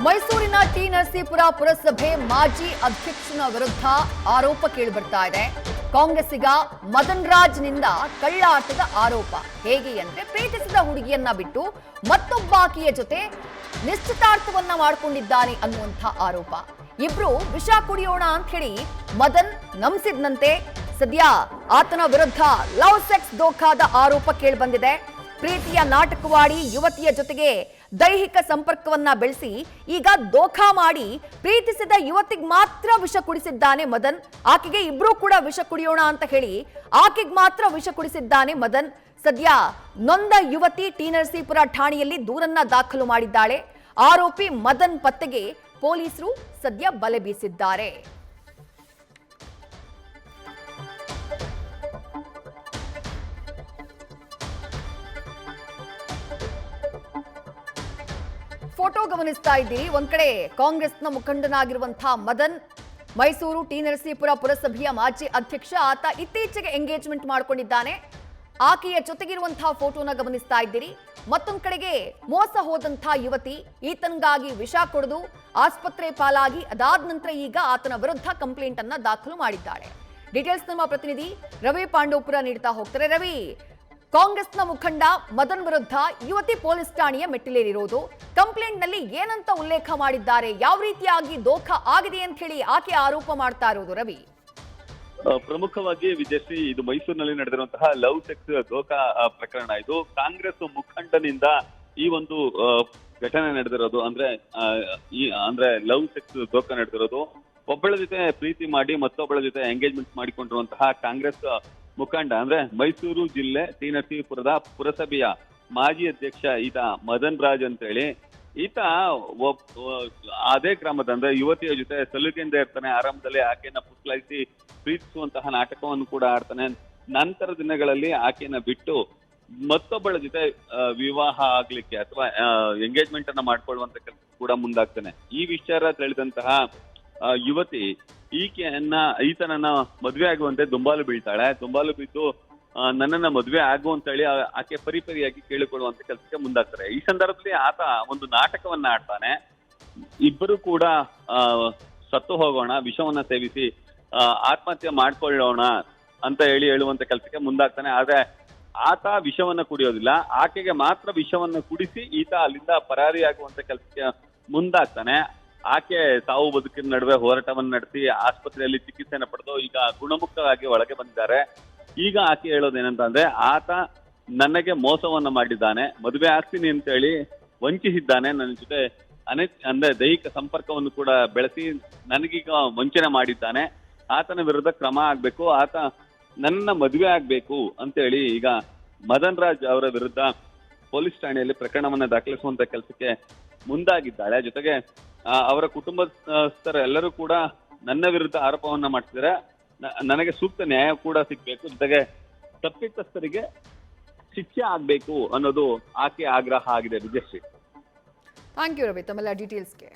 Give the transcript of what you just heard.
ಮೈಸೂರಿನ ಟಿ ನರಸೀಪುರ ಪುರಸಭೆ ಮಾಜಿ ಅಧ್ಯಕ್ಷನ ವಿರುದ್ಧ ಆರೋಪ ಕೇಳಿಬರ್ತಾ ಇದೆ. ಕಾಂಗ್ರೆಸ್ಸಿಗ ಮದನ್ ರಾಜ್ನಿಂದ ಕಳ್ಳಾಟದ ಆರೋಪ. ಹೇಗೆ ಅಂದ್ರೆ ಪ್ರೀತಿಸಿದ ಹುಡುಗಿಯನ್ನ ಬಿಟ್ಟು ಮತ್ತೊಬ್ಬ ಆಕೆಯ ಜೊತೆ ನಿಶ್ಚಿತಾರ್ಥವನ್ನ ಮಾಡಿಕೊಂಡಿದ್ದಾನೆ ಅನ್ನುವಂಥ ಆರೋಪ. ಇಬ್ರು ವಿಷ ಕುಡಿಯೋಣ ಅಂತ ಹೇಳಿ ಮದನ್ ನಂಬಿಸಿದ್ನಂತೆ. ಸದ್ಯ ಆತನ ವಿರುದ್ಧ ಲವ್ ಸೆಕ್ಸ್ ದೋಖಾದ ಆರೋಪ ಕೇಳಿಬಂದಿದೆ. ಪ್ರೀತಿಯ ನಾಟಕವಾಡಿ ಯುವತಿಯ ಜೊತೆಗೆ ದೈಹಿಕ ಸಂಪರ್ಕವನ್ನ ಬೆಳೆಸಿ ಈಗ ದೋಖಾ ಮಾಡಿ ಪ್ರೀತಿಸಿದ ಯುವತಿಗೆ ಮಾತ್ರ ವಿಷ ಕುಡಿಸಿದ್ದಾನೆ ಮದನ್. ಆಕೆಗೆ ಇಬ್ರು ಕೂಡ ವಿಷ ಕುಡಿಯೋಣ ಅಂತ ಹೇಳಿ ಆಕೆಗೆ ಮಾತ್ರ ವಿಷ ಕುಡಿಸಿದ್ದಾನೆ ಮದನ್. ಸದ್ಯ ನೊಂದ ಯುವತಿ ಟಿ ನರಸೀಪುರ ಠಾಣೆಯಲ್ಲಿ ದೂರನ್ನ ದಾಖಲು ಮಾಡಿದ್ದಾಳೆ. ಆರೋಪಿ ಮದನ್ ಪತ್ತೆಗೆ ಪೊಲೀಸರು ಸದ್ಯ ಬಲೆ ಬೀಸಿದ್ದಾರೆ. ಫೋಟೋ ಗಮನಿಸ್ತಾ ಇದ್ದೀರಿ. ಒಂದ್ ಕಡೆ ಕಾಂಗ್ರೆಸ್ನ ಮುಖಂಡನಾಗಿರುವಂತಹ ಮದನ್, ಮೈಸೂರು ಟಿ ನರಸೀಪುರ ಪುರಸಭೆಯ ಮಾಜಿ ಅಧ್ಯಕ್ಷ. ಆತ ಇತ್ತೀಚೆಗೆ ಎಂಗೇಜ್ಮೆಂಟ್ ಮಾಡ್ಕೊಂಡಿದ್ದಾನೆ. ಆಕೆಯ ಜೊತೆಗಿರುವಂತಹ ಫೋಟೋನ ಗಮನಿಸ್ತಾ ಇದ್ದೀರಿ. ಮತ್ತೊಂದ್ ಕಡೆಗೆ ಮೋಸ ಹೋದಂತಹ ಯುವತಿ ಈತನಿಗಾಗಿ ವಿಷ ಕೊಡದು ಆಸ್ಪತ್ರೆ ಪಾಲಾಗಿ ಅದಾದ ನಂತರ ಈಗ ಆತನ ವಿರುದ್ಧ ಕಂಪ್ಲೇಂಟ್ ಅನ್ನ ದಾಖಲು ಮಾಡಿದ್ದಾಳೆ. ಡೀಟೇಲ್ಸ್ ನಮ್ಮ ಪ್ರತಿನಿಧಿ ರವಿ ಪಾಂಡವಪುರ ನೀಡ್ತಾ ಹೋಗ್ತಾರೆ. ರವಿ, ಕಾಂಗ್ರೆಸ್ನ ಮುಖಂಡ ಮದನ್ ವಿರುದ್ಧ ಯುವತಿ ಪೊಲೀಸ್ ಠಾಣೆಯ ಮೆಟ್ಟಿಲೇರಿರೋದು. ಕಂಪ್ಲೇಂಟ್ ನಲ್ಲಿ ಏನಂತ ಉಲ್ಲೇಖ ಮಾಡಿದ್ದಾರೆ, ಯಾವ ರೀತಿಯಾಗಿ ದೋಖಾ ಆಗಿದೆ ಅಂತ ಹೇಳಿ ಆಕೆ ಆರೋಪ ಮಾಡ್ತಾ ಇರೋದು? ರವಿ, ಪ್ರಮುಖವಾಗಿ ವಿಜಯಶ್ರೀ, ಇದು ಮೈಸೂರಿನಲ್ಲಿ ನಡೆದಿರುವಂತಹ ಲವ್ ಸೆಕ್ಸ್ ದೋಖಾ ಪ್ರಕರಣ. ಇದು ಕಾಂಗ್ರೆಸ್ ಮುಖಂಡನಿಂದ ಈ ಒಂದು ಘಟನೆ ನಡೆದಿರೋದು. ಅಂದ್ರೆ ಲವ್ ಸೆಕ್ಸ್ ದೋಖಾ ನಡೆದಿರೋದು. ಒಬ್ಬಳ ಜೊತೆ ಪ್ರೀತಿ ಮಾಡಿ ಮತ್ತೊಬ್ಬಳ ಜೊತೆ ಎಂಗೇಜ್ಮೆಂಟ್ ಮಾಡಿಕೊಂಡಿರುವಂತಹ ಕಾಂಗ್ರೆಸ್ ಮುಖಂಡ, ಅಂದ್ರೆ ಮೈಸೂರು ಜಿಲ್ಲೆ ಟಿ ನರಸೀಪುರದ ಪುರಸಭೆಯ ಮಾಜಿ ಅಧ್ಯಕ್ಷ ಈತ ಮದನ್ ರಾಜ್ ಅಂತ ಹೇಳಿ. ಈತ ಅದೇ ಗ್ರಾಮದ ಅಂದ್ರೆ ಯುವತಿಯ ಜೊತೆ ಸಲುಗೆಯಿಂದ ಇರ್ತಾನೆ. ಆರಂಭದಲ್ಲಿ ಆಕೆಯನ್ನ ಪುಸ್ಲಾಯಿಸಿ ಪ್ರೀತಿಸುವಂತಹ ನಾಟಕವನ್ನು ಕೂಡ ಆಡ್ತಾನೆ. ನಂತರ ದಿನಗಳಲ್ಲಿ ಆಕೆಯನ್ನ ಬಿಟ್ಟು ಮತ್ತೊಬ್ಬಳ ಜೊತೆ ವಿವಾಹ ಆಗ್ಲಿಕ್ಕೆ ಅಥವಾ ಎಂಗೇಜ್ಮೆಂಟ್ ಅನ್ನ ಮಾಡ್ಕೊಳ್ಳುವಂತ ಕೆಲಸ ಕೂಡ ಮುಂದಾಗ್ತಾನೆ. ಈ ವಿಚಾರ ತಿಳಿದಂತಹ ಯುವತಿ ಈತನನ್ನ ಮದುವೆ ಆಗುವಂತೆ ದುಂಬಾಲು ಬೀಳ್ತಾಳೆ. ದುಂಬಾಲು ಬಿದ್ದು ನನ್ನನ್ನ ಮದುವೆ ಆಗು ಅಂತ ಹೇಳಿ ಆಕೆ ಪರಿಪರಿಯಾಗಿ ಕೇಳಿಕೊಳ್ಳುವಂತ ಕೆಲಸಕ್ಕೆ ಮುಂದಾಗ್ತಾರೆ. ಈ ಸಂದರ್ಭದಲ್ಲಿ ಆತ ಒಂದು ನಾಟಕವನ್ನ ಆಡ್ತಾನೆ. ಇಬ್ಬರು ಕೂಡ ಸತ್ತು ಹೋಗೋಣ, ವಿಷವನ್ನ ಸೇವಿಸಿ ಆತ್ಮಹತ್ಯೆ ಮಾಡ್ಕೊಳ್ಳೋಣ ಅಂತ ಹೇಳುವಂತ ಕೆಲಸಕ್ಕೆ ಮುಂದಾಗ್ತಾನೆ. ಆದ್ರೆ ಆತ ವಿಷವನ್ನ ಕುಡಿಯೋದಿಲ್ಲ, ಆಕೆಗೆ ಮಾತ್ರ ವಿಷವನ್ನ ಕುಡಿಸಿ ಈತ ಅಲ್ಲಿಂದ ಪರಾರಿಯಾಗುವಂತ ಕೆಲಸಕ್ಕೆ ಮುಂದಾಗ್ತಾನೆ. ಆಕೆ ಸಾವು ಬದುಕಿನ ನಡುವೆ ಹೋರಾಟವನ್ನು ನಡೆಸಿ ಆಸ್ಪತ್ರೆಯಲ್ಲಿ ಚಿಕಿತ್ಸೆಯನ್ನು ಪಡೆದು ಈಗ ಗುಣಮುಖರಾಗಿ ಒಳಗೆ ಬಂದಿದ್ದಾರೆ. ಈಗ ಆಕೆ ಹೇಳೋದೇನಂತ ಅಂದ್ರೆ, ಆತ ನನಗೆ ಮೋಸವನ್ನ ಮಾಡಿದ್ದಾನೆ, ಮದುವೆ ಆಗ್ತೀನಿ ಅಂತ ಹೇಳಿ ವಂಚಿಸಿದ್ದಾನೆ, ನನ್ನ ಜೊತೆ ಅಂದ್ರೆ ದೈಹಿಕ ಸಂಪರ್ಕವನ್ನು ಕೂಡ ಬೆಳೆಸಿ ನನಗೀಗ ವಂಚನೆ ಮಾಡಿದ್ದಾನೆ. ಆತನ ವಿರುದ್ಧ ಕ್ರಮ ಆಗ್ಬೇಕು, ಆತ ನನ್ನ ಮದುವೆ ಆಗ್ಬೇಕು ಅಂತ ಹೇಳಿ ಈಗ ಮದನ್ ರಾಜ್ ಅವರ ವಿರುದ್ಧ ಪೊಲೀಸ್ ಠಾಣೆಯಲ್ಲಿ ಪ್ರಕರಣವನ್ನ ದಾಖಲಿಸುವಂತ ಕೆಲಸಕ್ಕೆ ಮುಂದಾಗಿದ್ದಾಳೆ. ಜೊತೆಗೆ ಅವರ ಕುಟುಂಬಸ್ಥರ ಎಲ್ಲರೂ ಕೂಡ ನನ್ನ ವಿರುದ್ಧ ಆರೋಪವನ್ನ ಮಾಡ್ತಿದ್ದಾರೆ. ನನಗೆ ಸೂಕ್ತ ನ್ಯಾಯ ಕೂಡ ಸಿಗ್ಬೇಕು, ಜೊತೆಗೆ ತಪ್ಪಿತಸ್ಥರಿಗೆ ಶಿಕ್ಷೆ ಆಗ್ಬೇಕು ಅನ್ನೋದು ಆಕೆ ಆಗ್ರಹ ಆಗಿದೆ. ವಿಜಯಶ್ರೀ, ಥ್ಯಾಂಕ್ ಯು ರವಿ ತಮ್ಮೆಲ್ಲ ಡೀಟೇಲ್ಸ್ಗೆ.